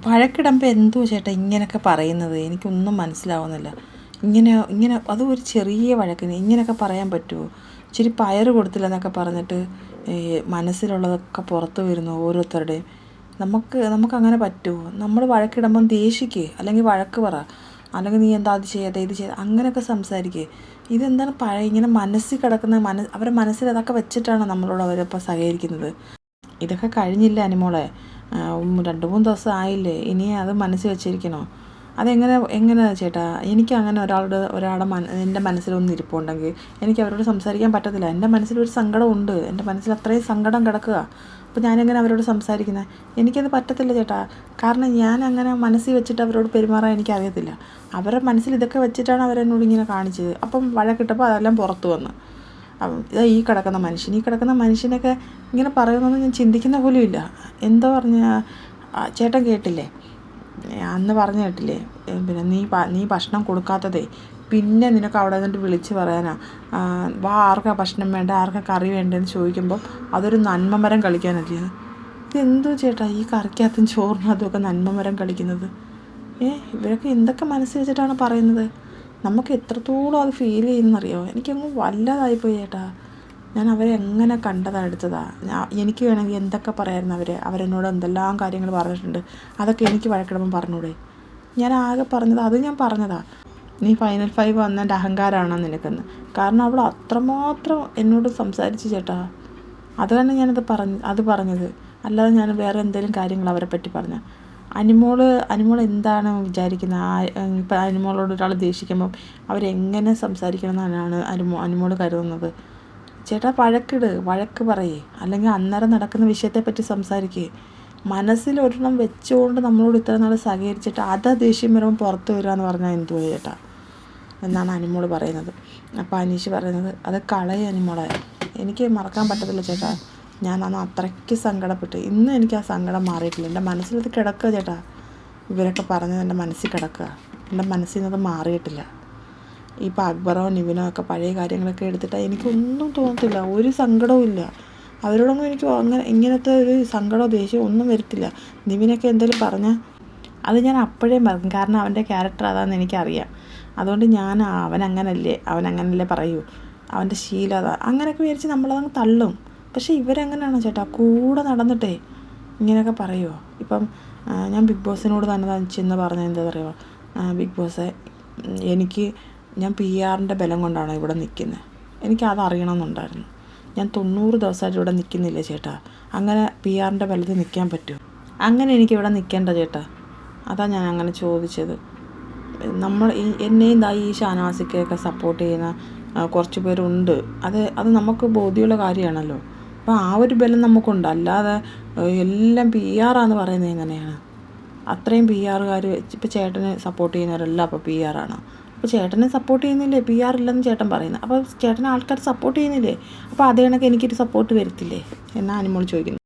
വഴക്കിടുമ്പോൾ എന്തോ ചേട്ടാ ഇങ്ങനെയൊക്കെ പറയുന്നത്? എനിക്കൊന്നും മനസ്സിലാവുന്നില്ല. ഇങ്ങനെ അതും ഒരു ചെറിയ വഴക്കിന് ഇങ്ങനെയൊക്കെ പറയാൻ പറ്റുമോ? ഇച്ചിരി പയറ് കൊടുത്തില്ലെന്നൊക്കെ പറഞ്ഞിട്ട് മനസ്സിലുള്ളതൊക്കെ പുറത്ത് വരുന്നു ഓരോരുത്തരുടെയും. നമുക്കങ്ങനെ പറ്റുമോ? നമ്മൾ വഴക്കിടുമ്പം ദേഷിക്ക്, അല്ലെങ്കിൽ വഴക്ക് പറ, അല്ലെങ്കിൽ നീ എന്താ അത് ചെയ്യാതെ ഇത് ചെയ്ത് അങ്ങനെയൊക്കെ സംസാരിക്കുക. ഇതെന്താണ് ഇങ്ങനെ മനസ്സിൽ കിടക്കുന്ന അവരുടെ മനസ്സിൽ അതൊക്കെ വെച്ചിട്ടാണ് നമ്മളോട് അവരിപ്പോൾ സഹകരിക്കുന്നത്. ഇതൊക്കെ കഴിഞ്ഞില്ല അനുമോളെ, 2-3 ദിവസം ആയില്ലേ, ഇനി അത് മനസ്സിൽ വെച്ചിരിക്കണോ? എങ്ങനെ ചേട്ടാ? എനിക്കങ്ങനെ ഒരാളുടെ എൻ്റെ മനസ്സിലൊന്നും ഇരിപ്പുണ്ടെങ്കിൽ എനിക്ക് അവരോട് സംസാരിക്കാൻ പറ്റത്തില്ല. എൻ്റെ മനസ്സിലൊരു സങ്കടമുണ്ട്, എൻ്റെ മനസ്സിൽ അത്രയും സങ്കടം കിടക്കുക. അപ്പോൾ ഞാനെങ്ങനെ അവരോട് സംസാരിക്കുന്നത്? എനിക്കത് പറ്റത്തില്ല ചേട്ടാ. കാരണം ഞാൻ അങ്ങനെ മനസ്സിൽ വെച്ചിട്ട് അവരോട് പെരുമാറാൻ എനിക്കറിയത്തില്ല. അവരുടെ മനസ്സിൽ ഇതൊക്കെ വെച്ചിട്ടാണ് അവരെന്നോട് ഇങ്ങനെ കാണിച്ചത്. അപ്പം വഴക്കിട്ടപ്പോൾ അതെല്ലാം പുറത്ത് വന്നു. ഈ കിടക്കുന്ന മനുഷ്യനൊക്കെ ഇങ്ങനെ പറയുന്നതൊന്നും ഞാൻ ചിന്തിക്കുന്ന പോലും ഇല്ല. എന്തോ ചേട്ടൻ കേട്ടില്ലേ, അന്ന് പറഞ്ഞു കേട്ടില്ലേ, പിന്നെ നീ ഭക്ഷണം കൊടുക്കാത്തതേ പിന്നെ നിനക്ക് അവിടെ നിന്നിട്ട് വിളിച്ച് പറയാനാ, ആർക്കാ ഭക്ഷണം വേണ്ട, ആർക്കാ കറി വേണ്ടതെന്ന് ചോദിക്കുമ്പം അതൊരു നന്മമരം കളിക്കാനല്ലേ? ഇതെന്തോ ചേട്ടാ ഈ കറിക്കകത്തും ചോറിനകത്തും ഒക്കെ നന്മമരം കളിക്കുന്നത്? ഇവരൊക്കെ എന്തൊക്കെ മനസ്സിൽ വെച്ചിട്ടാണ് പറയുന്നത്? നമുക്ക് എത്രത്തോളം അത് ഫീൽ ചെയ്യുന്നറിയോ? എനിക്കങ്ങ് വല്ലാതായിപ്പോയി ചേട്ടാ. ഞാൻ അവരെ എങ്ങനെ എടുത്തതാണ്. എനിക്ക് വേണമെങ്കിൽ എന്തൊക്കെ പറയാമായിരുന്നു. അവരെന്നോട് എന്തെല്ലാം കാര്യങ്ങൾ പറഞ്ഞിട്ടുണ്ട്. അതൊക്കെ എനിക്ക് വഴക്കിടുമ്പം പറഞ്ഞൂടെ? ഞാൻ ആകെ പറഞ്ഞത് അത് ഞാൻ പറഞ്ഞതാണ്, നീ ഫൈനൽ 5 വന്നതിൻ്റെ അഹങ്കാരമാണോ നിനക്കെന്ന്. കാരണം അവൾ അത്രമാത്രം എന്നോട് സംസാരിച്ചു ചേട്ടാ. അതാണ് ഞാനത് പറഞ്ഞത്. അല്ലാതെ ഞാൻ വേറെ എന്തെങ്കിലും കാര്യങ്ങൾ അവരെ പറ്റി പറഞ്ഞ. അനുമോൾ എന്താണ് വിചാരിക്കുന്നത്? ഇപ്പം അനുമോളോട് ഒരാൾ ദേഷിക്കുമ്പം അവരെങ്ങനെ സംസാരിക്കണം എന്നാണ് അനുമോൾ കരുതുന്നത്? ചേട്ടാ വഴക്ക് പറയേ, അല്ലെങ്കിൽ അന്നേരം നടക്കുന്ന വിഷയത്തെപ്പറ്റി സംസാരിക്കേ. മനസ്സിൽ ഒരെണ്ണം വെച്ചുകൊണ്ട് നമ്മളോട് ഇത്ര നാൾ സഹകരിച്ചിട്ട് ദേഷ്യം വരുമ്പോൾ പുറത്ത് വരിക എന്ന് പറഞ്ഞാൽ എന്തുവാ ചേട്ടാ എന്നാണ് അനുമോൾ പറയുന്നത്. അപ്പോൾ അനീഷ് പറയുന്നത് അത് അനുമോളെ, എനിക്ക് മറക്കാൻ പറ്റത്തില്ല ചേട്ടാ. ഞാൻ അന്ന് അത്രയ്ക്ക് സങ്കടപ്പെട്ട്, ഇന്നും എനിക്ക് ആ സങ്കടം മാറിയിട്ടില്ല. എൻ്റെ മനസ്സിലത് കിടക്കുക ചേട്ടാ. ഇവരൊക്കെ പറഞ്ഞത് എൻ്റെ മനസ്സിൽ കിടക്കുക, എൻ്റെ മനസ്സിൽ നിന്നത് മാറിയിട്ടില്ല. ഇപ്പോൾ അക്ബറോ നിവിനോ ഒക്കെ പഴയ കാര്യങ്ങളൊക്കെ എടുത്തിട്ട് എനിക്കൊന്നും തോന്നത്തില്ല, ഒരു സങ്കടവും ഇല്ല. അവരോടൊന്നും എനിക്ക് ഇങ്ങനത്തെ ഒരു സങ്കടമോ ദേഷ്യമോ ഒന്നും വരത്തില്ല. നിവിനൊക്കെ എന്തെങ്കിലും പറഞ്ഞാൽ അത് ഞാൻ അപ്പോഴേ മറക്കും, കാരണം അവൻ്റെ ക്യാരക്ടർ അതാണെന്ന് എനിക്കറിയാം. അതുകൊണ്ട് ഞാൻ അവനങ്ങനല്ലേ പറയൂ, അവൻ്റെ ശീലം അതാ, അങ്ങനെയൊക്കെ വിചാരിച്ച് നമ്മളതങ്ങ് തള്ളും. പക്ഷേ ഇവരെങ്ങനെയാണോ ചേട്ടാ കൂടെ നടന്നിട്ടേ ഇങ്ങനെയൊക്കെ പറയുമോ? ഇപ്പം ഞാൻ ബിഗ് ബോസിനോട് തന്നെ ചെന്ന് പറഞ്ഞത് എന്താ പറയുക, ബിഗ് ബോസേ, ഞാൻ PR-ൻ്റെ ബലം കൊണ്ടാണ് ഇവിടെ നിൽക്കുന്നത്, എനിക്കത് അറിയണമെന്നുണ്ടായിരുന്നു. ഞാൻ 90 ദിവസമായിട്ട് ഇവിടെ നിൽക്കുന്നില്ലേ ചേട്ടാ, അങ്ങനെ PR-ൻ്റെ ബലത്തിൽ നിൽക്കാൻ പറ്റുമോ? അങ്ങനെ എനിക്കിവിടെ നിൽക്കേണ്ട ചേട്ടാ. അതാണ് ഞാൻ അങ്ങനെ ചോദിച്ചത്. എന്നെയും ഈ ഷാനവാസിക്കൊക്കെ സപ്പോർട്ട് ചെയ്യുന്ന കുറച്ച് പേരുണ്ട്. അത് നമുക്ക് ബോധ്യമുള്ള കാര്യമാണല്ലോ. അപ്പോൾ ആ ഒരു ബലം നമുക്കുണ്ട്. അല്ലാതെ എല്ലാം PR-ആണെന്ന് പറയുന്നത് എങ്ങനെയാണ്? അത്രയും PR-കാർ ഇപ്പോൾ ചേട്ടനെ സപ്പോർട്ട് ചെയ്യുന്നവരെല്ലാം അപ്പോൾ PR-ആണ്. അപ്പോൾ ചേട്ടനെ സപ്പോർട്ട് ചെയ്യുന്നില്ലേ? PR ഇല്ലെന്ന് ചേട്ടൻ പറയുന്നത്. അപ്പോൾ ചേട്ടനെ ആൾക്കാർ സപ്പോർട്ട് ചെയ്യുന്നില്ലേ? അപ്പോൾ അതേ കണക്ക് എനിക്കൊരു സപ്പോർട്ട് വരത്തില്ലേ എന്നാണ് അനുമോൾ ചോദിക്കുന്നത്.